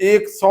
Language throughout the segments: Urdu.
100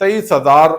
23,000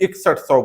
6100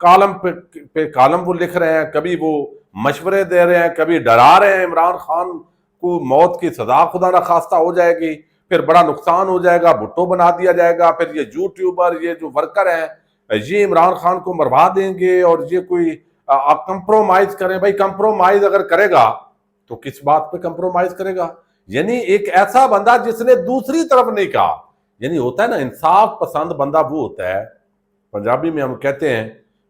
کالم پہ کالم وہ لکھ رہے ہیں، کبھی وہ مشورے دے رہے ہیں، کبھی ڈرا رہے ہیں عمران خان کو موت کی سزا خدا نہ خواستہ ہو جائے گی، پھر بڑا نقصان ہو جائے گا، بھٹو بنا دیا جائے گا، پھر یہ یوٹیوبر، یہ جو ورکر ہیں یہ عمران خان کو مروا دیں گے، اور یہ کوئی کمپرومائز کریں۔ بھائی کمپرومائز اگر کرے گا تو کس بات پہ کمپرومائز کرے گا؟ یعنی ایک ایسا بندہ جس نے دوسری طرف نہیں کہا، یعنی ہوتا ہے نا انصاف پسند بندہ وہ ہوتا ہے، پنجابی میں ہم کہتے ہیں،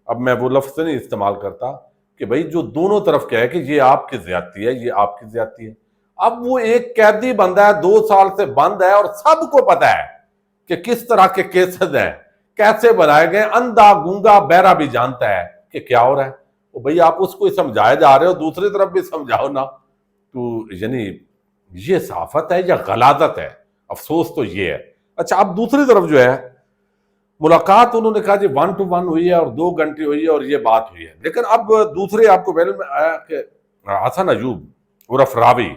اب میں وہ لفظ نہیں استعمال کرتا، کہ بھائی جو دونوں طرف کہے کہ یہ آپ کی زیادتی ہے، یہ آپ کی زیادتی ہے۔ اب وہ ایک قیدی بندہ ہے، 2 سال سے بند ہے، اور سب کو پتا ہے کہ کس طرح کے کیسز ہیں، کیسے بنائے گئے، اندھا گونگا بہرا بھی جانتا ہے کہ کیا ہو رہا ہے۔ وہ بھائی آپ اس کو ہی سمجھائے جا رہے ہو، دوسری طرف بھی سمجھاؤ نا۔ تو یعنی یہ صحافت ہے یا غلاظت ہے؟ افسوس تو یہ ہے۔ اچھا اب دوسری طرف جو ہے ملاقات انہوں نے کہا جی 1 to 1 ہوئی ہے اور 2 گھنٹے ہوئی ہے اور یہ بات ہوئی ہے، لیکن اب دوسرے آپ کو پہلے میں آیا کہ حسن ایوب عرف راوی،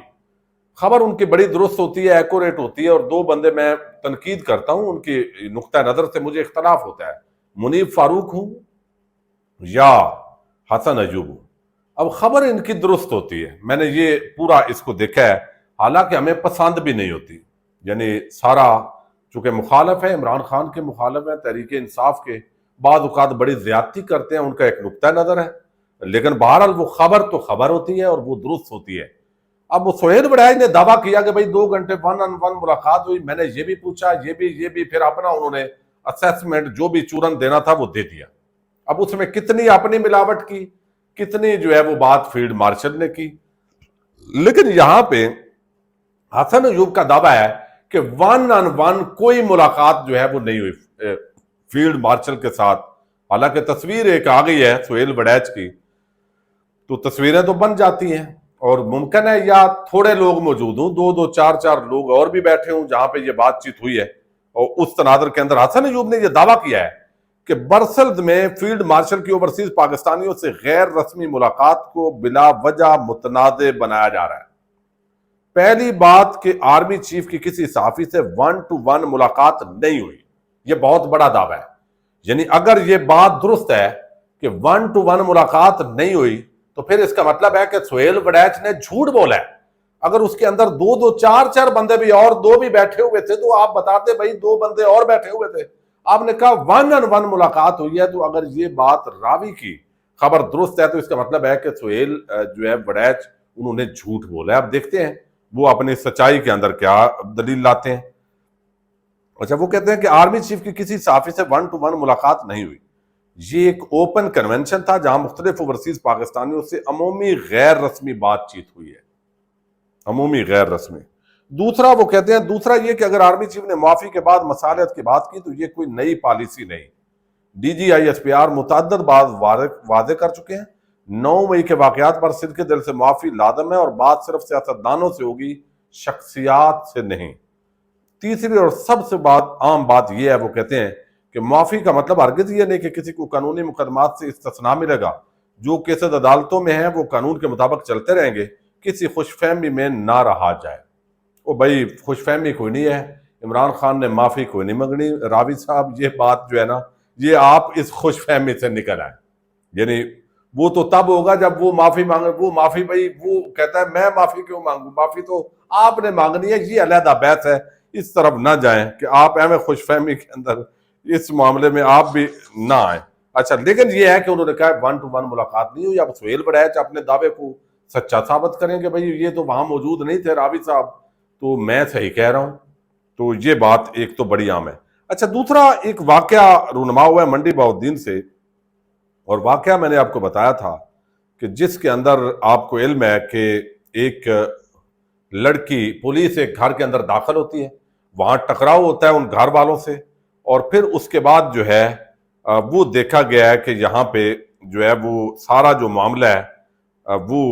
خبر ان کی بڑی درست ہوتی ہے، ایکوریٹ ہوتی ہے، اور 2 بندے میں تنقید کرتا ہوں، ان کی نقطہ نظر سے مجھے اختلاف ہوتا ہے، منیب فاروق ہوں یا حسن ایوب ہوں۔ اب خبر ان کی درست ہوتی ہے، میں نے یہ پورا اس کو دیکھا ہے، حالانکہ ہمیں پسند بھی نہیں ہوتی، یعنی سارا چونکہ مخالف ہے، عمران خان کے مخالف ہے، تحریک انصاف کے، بعض اوقات بڑی زیادتی کرتے ہیں، ان کا ایک نقطہ نظر ہے، لیکن بہرحال وہ خبر تو خبر ہوتی ہے اور وہ درست ہوتی ہے۔ اب وہ سہیل وڑائچ نے دعویٰ کیا کہ بھائی 2 گھنٹے 1 on 1 ملاقات ہوئی، میں نے یہ بھی پوچھا، یہ بھی، پھر اپنا انہوں نے اسیسمنٹ جو بھی چورن دینا تھا وہ دے دیا۔ اب اس میں کتنی اپنی ملاوٹ کی، کتنی جو ہے وہ بات فیلڈ مارشل نے کی، لیکن یہاں پہ حسن ایوب کا دعویٰ ہے کہ 1 on 1 کوئی ملاقات جو ہے وہ نہیں ہوئی فیلڈ مارشل کے ساتھ، حالانکہ تصویر ایک آ گئی ہے سہیل وڑائچ کی، تو تصویریں تو بن جاتی ہیں، اور ممکن ہے یا تھوڑے لوگ موجود ہوں، 2 4 لوگ اور بھی بیٹھے ہوں جہاں پہ یہ بات چیت ہوئی ہے، اور اس تناظر کے اندر حسن ایوب نے یہ دعویٰ کیا ہے کہ برسلز میں فیلڈ مارشل کی اوورسیز پاکستانیوں سے غیر رسمی ملاقات کو بلا وجہ متنازع بنایا جا رہا ہے۔ پہلی بات کہ آرمی چیف کی کسی صحافی سے 1 to 1 ملاقات نہیں ہوئی، یہ بہت بڑا دعویٰ ہے، یعنی اگر یہ بات درست ہے کہ 1 to 1 ملاقات نہیں ہوئی تو پھر اس کا مطلب ہے کہ سہیل وڑائچ نے جھوٹ بولا ہے۔ اگر اس کے اندر 2 4 بندے بھی اور 2 بھی بیٹھے ہوئے تھے تو آپ بتاتے بھائی 2 بندے اور بیٹھے ہوئے تھے، آپ نے کہا 1 on 1 ملاقات ہوئی ہے، تو اگر یہ بات راوی کی خبر درست ہے تو اس کا مطلب ہے کہ سہیل جو ہے وڑائچ انہوں نے جھوٹ بولا ہے۔ اب دیکھتے ہیں وہ اپنی سچائی کے اندر کیا دلیل لاتے ہیں۔ اچھا وہ کہتے ہیں کہ آرمی چیف کی کسی صحافی سے 1 to 1 ملاقات نہیں ہوئی، یہ ایک اوپن کنونشن تھا جہاں مختلف اوورسیز پاکستانیوں سے عمومی غیر رسمی بات چیت ہوئی ہے، عمومی غیر رسمی۔ دوسرا وہ کہتے ہیں دوسرا یہ کہ اگر آرمی چیف نے معافی کے بعد مصالحت کی بات کی تو یہ کوئی نئی پالیسی نہیں، D G I S P R متعدد بات واضح کر چکے ہیں، 9 مئی کے واقعات پر صدقے دل سے معافی لازم ہے، اور بات صرف سیاستدانوں سے ہوگی، شخصیات سے نہیں۔ تیسری اور سب سے عام بات یہ ہے، وہ کہتے ہیں کہ معافی کا مطلب ہرگز یہ نہیں کہ کسی کو قانونی مقدمات سے استثناء ملے گا، جو کیسز عدالتوں میں ہیں وہ قانون کے مطابق چلتے رہیں گے، کسی خوش فہمی میں نہ رہا جائے۔ وہ بھائی خوش فہمی کوئی نہیں ہے، عمران خان نے معافی کوئی نہیں مانگنی، راوی صاحب یہ بات جو ہے نا یہ آپ اس خوش فہمی سے نکل آئے، یعنی وہ تو تب ہوگا جب وہ معافی مانگے، وہ معافی بھائی وہ کہتا ہے میں معافی کیوں مانگوں، معافی تو آپ نے مانگنی ہے، یہ علیحدہ بحث ہے، اس طرف نہ جائیں کہ آپ اہم خوش فہمی کے اندر اس معاملے میں آپ بھی نہ آئیں۔ اچھا لیکن یہ ہے کہ انہوں نے کہا 1 to 1 ملاقات نہیں ہوئی۔ اب سہیل وڑائچ اپنے دعوے کو سچا ثابت کریں کہ بھائی یہ تو وہاں موجود نہیں تھے راوی صاحب، تو میں صحیح کہہ رہا ہوں، تو یہ بات ایک تو بڑی عام ہے۔ اچھا دوسرا ایک واقعہ رونما ہوا ہے منڈی بہاؤالدین سے، اور واقعہ میں نے آپ کو بتایا تھا کہ جس کے اندر آپ کو علم ہے کہ ایک لڑکی پولیس ایک گھر کے اندر داخل ہوتی ہے، وہاں ٹکراؤ ہوتا ہے ان گھر والوں سے، اور پھر اس کے بعد جو ہے وہ دیکھا گیا ہے کہ یہاں پہ جو ہے وہ سارا جو معاملہ ہے وہ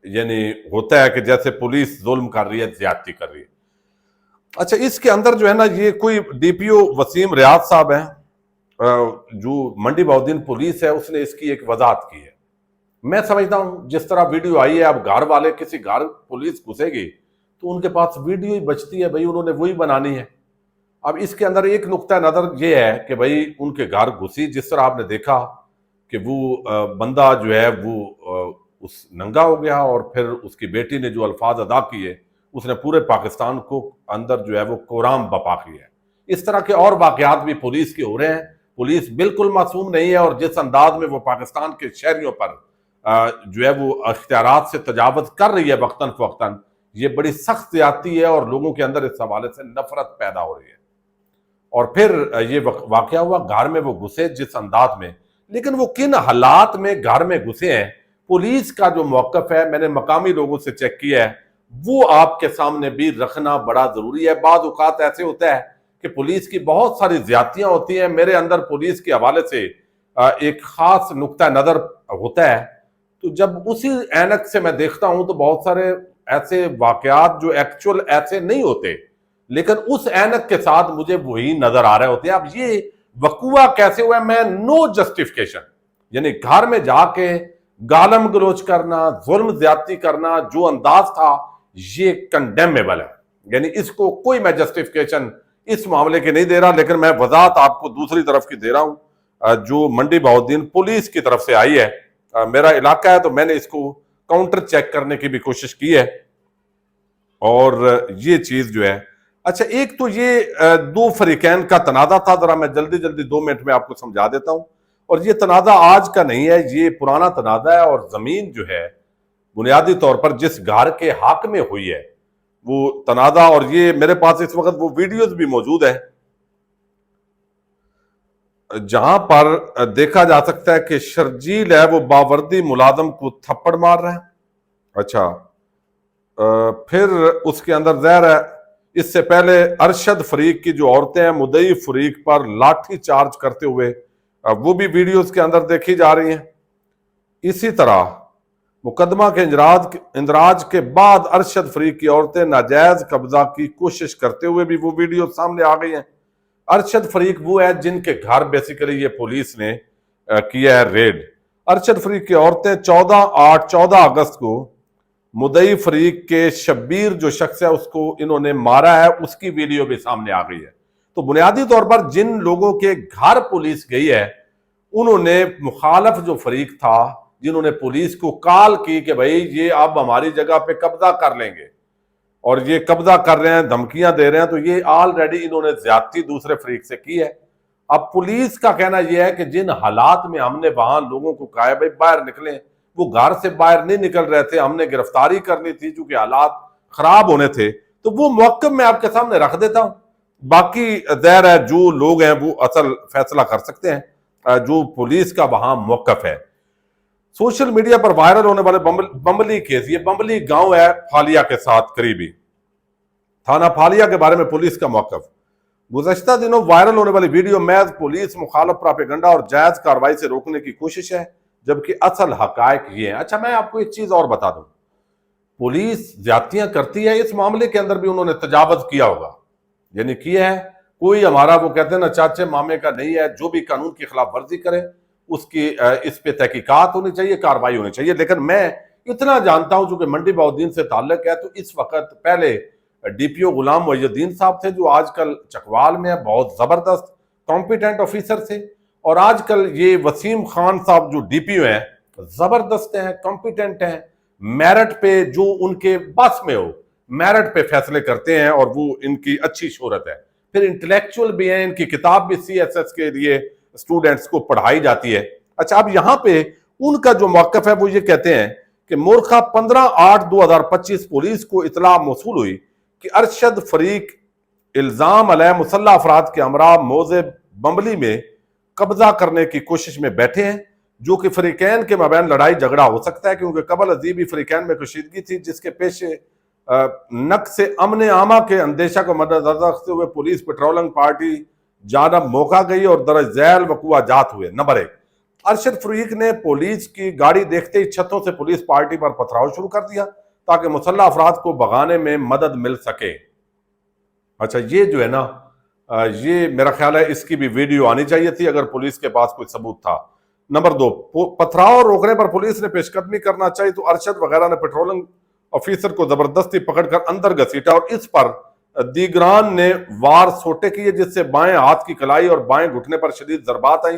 یعنی ہوتا ہے کہ جیسے پولیس ظلم کر رہی ہے، زیادتی کر رہی ہے۔ اچھا اس کے اندر جو ہے نا یہ کوئی ڈی پی او وسیم ریاض صاحب ہیں جو منڈی بہاؤالدین پولیس ہے، اس نے اس کی ایک وضاحت کی ہے۔ میں سمجھتا ہوں جس طرح ویڈیو آئی ہے، اب گھر والے کسی گھر پولیس گھسے گی تو ان کے پاس ویڈیو ہی بچتی ہے، بھائی انہوں نے وہی بنانی ہے۔ اب اس کے اندر ایک نقطہ نظر یہ ہے کہ بھائی ان کے گھر گھسی، جس طرح آپ نے دیکھا کہ وہ بندہ جو ہے وہ اس ننگا ہو گیا اور پھر اس کی بیٹی نے جو الفاظ ادا کیے اس نے پورے پاکستان کو اندر جو ہے وہ کورام بپا کیا ہے۔ اس طرح کے اور واقعات بھی پولیس کے ہو رہے ہیں۔ پولیس بالکل معصوم نہیں ہے، اور جس انداز میں وہ پاکستان کے شہریوں پر جو ہے وہ اختیارات سے تجاوز کر رہی ہے وقتاً فوقتاً، یہ بڑی سخت زیادتی ہے اور لوگوں کے اندر اس حوالے سے نفرت پیدا ہو رہی ہے۔ اور پھر یہ واقعہ ہوا، گھر میں وہ گھسے جس انداز میں، لیکن وہ کن حالات میں گھر میں گھسے ہیں، پولیس کا جو موقف ہے میں نے مقامی لوگوں سے چیک کیا ہے، وہ آپ کے سامنے بھی رکھنا بڑا ضروری ہے۔ بعض اوقات ایسے ہوتا ہے کہ پولیس کی بہت ساری زیادتیاں ہوتی ہیں، میرے اندر پولیس کے حوالے سے ایک خاص نقطہ نظر ہوتا ہے، تو جب اسی اینک سے میں دیکھتا ہوں تو بہت سارے ایسے واقعات جو ایکچول ایسے نہیں ہوتے، لیکن اس اینک کے ساتھ مجھے وہی نظر آ رہے ہوتے ہیں۔ اب یہ وقوع کیسے ہوا ہے، میں نو جسٹیفیکیشن، یعنی گھر میں جا کے گالم گلوچ کرنا، ظلم زیادتی کرنا جو انداز تھا، یہ کنڈیمیبل ہے، یعنی اس کو کوئی میں جسٹیفیکیشن اس معاملے کے نہیں دے رہا، لیکن میں وضاحت آپ کو دوسری طرف کی دے رہا ہوں جو منڈی بہاؤالدین پولیس کی طرف سے آئی ہے۔ میرا علاقہ ہے تو میں نے اس کو کاؤنٹر چیک کرنے کی بھی کوشش کی ہے، اور یہ چیز جو ہے، اچھا ایک تو یہ دو فریقین کا تنازع تھا، ذرا میں جلدی 2 منٹ میں آپ کو سمجھا دیتا ہوں، اور یہ تنازع آج کا نہیں ہے، یہ پرانا تنازع ہے، اور زمین جو ہے بنیادی طور پر جس گھر کے حق میں ہوئی ہے وہ تنازع، اور یہ میرے پاس اس وقت وہ ویڈیوز بھی موجود ہیں جہاں پر دیکھا جا سکتا ہے کہ شرجیل ہے وہ باوردی ملازم کو تھپڑ مار رہا ہے۔ اچھا پھر اس کے اندر ظاہر ہے اس سے پہلے ارشد فریق کی جو عورتیں ہیں مدعی فریق پر لاٹھی چارج کرتے ہوئے وہ بھی ویڈیوز کے اندر دیکھی جا رہی ہیں۔ اسی طرح مقدمہ کے اندراج کے بعد ارشد فریق کی عورتیں ناجائز قبضہ کی کوشش کرتے ہوئے بھی وہ ویڈیو سامنے آ گئی ہیں۔ ارشد فریق وہ ہے جن کے گھر بیسیکلی یہ پولیس نے کیا ہے ریڈ۔ ارشد فریق کی عورتیں 14 اگست کو مدعی فریق کے شبیر جو شخص ہے اس کو انہوں نے مارا ہے، اس کی ویڈیو بھی سامنے آ گئی ہے۔ تو بنیادی طور پر جن لوگوں کے گھر پولیس گئی ہے انہوں نے مخالف جو فریق تھا، جنہوں نے پولیس کو کال کی کہ بھائی یہ اب ہماری جگہ پہ قبضہ کر لیں گے اور یہ قبضہ کر رہے ہیں، دھمکیاں دے رہے ہیں، تو یہ آلریڈی انہوں نے زیادتی دوسرے فریق سے کی ہے۔ اب پولیس کا کہنا یہ ہے کہ جن حالات میں ہم نے وہاں لوگوں کو کہا ہے بھائی باہر نکلیں، وہ گھر سے باہر نہیں نکل رہے تھے، ہم نے گرفتاری کرنی تھی چونکہ حالات خراب ہونے تھے، تو وہ موقف میں آپ کے سامنے رکھ دیتا ہوں۔ باقی ظاہر ہے جو لوگ ہیں وہ اصل فیصلہ کر سکتے ہیں جو پولیس کا وہاں موقف ہے۔ سوشل میڈیا پر وائرل ہونے والے بمبلی کیس، یہ بمبلی گاؤں ہے پھالیا کے ساتھ قریبی، تھانہ پھالیا کے بارے میں پولیس کا موقف۔ گزشتہ دنوں وائرل ہونے والی ویڈیو محض پولیس مخالف پراپیگنڈا اور جائز کارروائی سے روکنے کی کوشش ہے، جبکہ اصل حقائق یہ ہیں۔ اچھا میں آپ کو ایک چیز اور بتا دوں، پولیس زیادتیاں کرتی ہے، اس معاملے کے اندر بھی انہوں نے تجاوز کیا ہوگا، یعنی کیا ہے، کوئی ہمارا وہ کہتے ہیں نا چاچے مامے کا نہیں ہے، جو بھی قانون کی خلاف ورزی کرے اس کی اس پہ تحقیقات ہونی چاہیے، کارروائی ہونی چاہیے۔ لیکن میں اتنا جانتا ہوں چونکہ منڈی بہاؤالدین سے تعلق ہے، تو اس وقت پہلے ڈی پی او غلام محی الدین صاحب تھے جو آج کل چکوال میں ہے، بہت زبردست کمپیٹنٹ آفیسر تھے، اور آج کل یہ وسیم خان صاحب جو ڈی پی او ہیں زبردست ہیں، کمپیٹنٹ ہیں، میرٹ پہ جو ان کے بس میں ہو میرٹ پہ فیصلے کرتے ہیں، اور وہ ان کی اچھی شہرت ہے۔ پھر انٹلیکچول بھی ہیں، ان کی کتاب بھی سی ایس ایس کے لیے اسٹوڈنٹس کو پڑھائی جاتی ہے۔ اچھا اب یہاں پہ ان کا جو موقف ہے وہ یہ کہتے ہیں کہ مورخہ 15/8/2025 پولیس کو اطلاع موصول ہوئی کہ ارشد فریق الزام علیہ مسلح افراد کے ہمراہ موضع بمبلی میں قبضہ کرنے کی کوشش میں بیٹھے ہیں، جو کہ فریقین کے مابین لڑائی جھگڑا ہو سکتا ہے، کیونکہ قبل ازیں فریقین میں کشیدگی تھی جس کے پیش نقص امن عامہ کے اندیشہ کو مدنظر رکھتے ہوئے پولیس پیٹرولنگ پارٹی جانب موقع گئی اور درج ذیل وقوع جات ہوئے۔ نمبر 1، ارشد فریق نے پولیس کی گاڑی دیکھتے ہی چھتوں سے پولیس پارٹی پر پتھراؤ شروع کر دیا تاکہ مسلح افراد کو بھگانے میں مدد مل سکے۔ اچھا یہ جو ہے نا یہ میرا خیال ہے اس کی بھی ویڈیو آنی چاہیے تھی اگر پولیس کے پاس کوئی ثبوت تھا۔ نمبر 2، پتھراؤ روکنے پر پولیس نے پیش قدمی کرنا چاہی تو ارشد وغیرہ نے پیٹرولنگ آفیسر کو زبردستی پکڑ کر اندر گھسیٹا اور اس پر دیگران نے وار سوٹے کیے جس سے بائیں ہاتھ کی کلائی اور بائیں گھٹنے پر شدید ضربات آئیں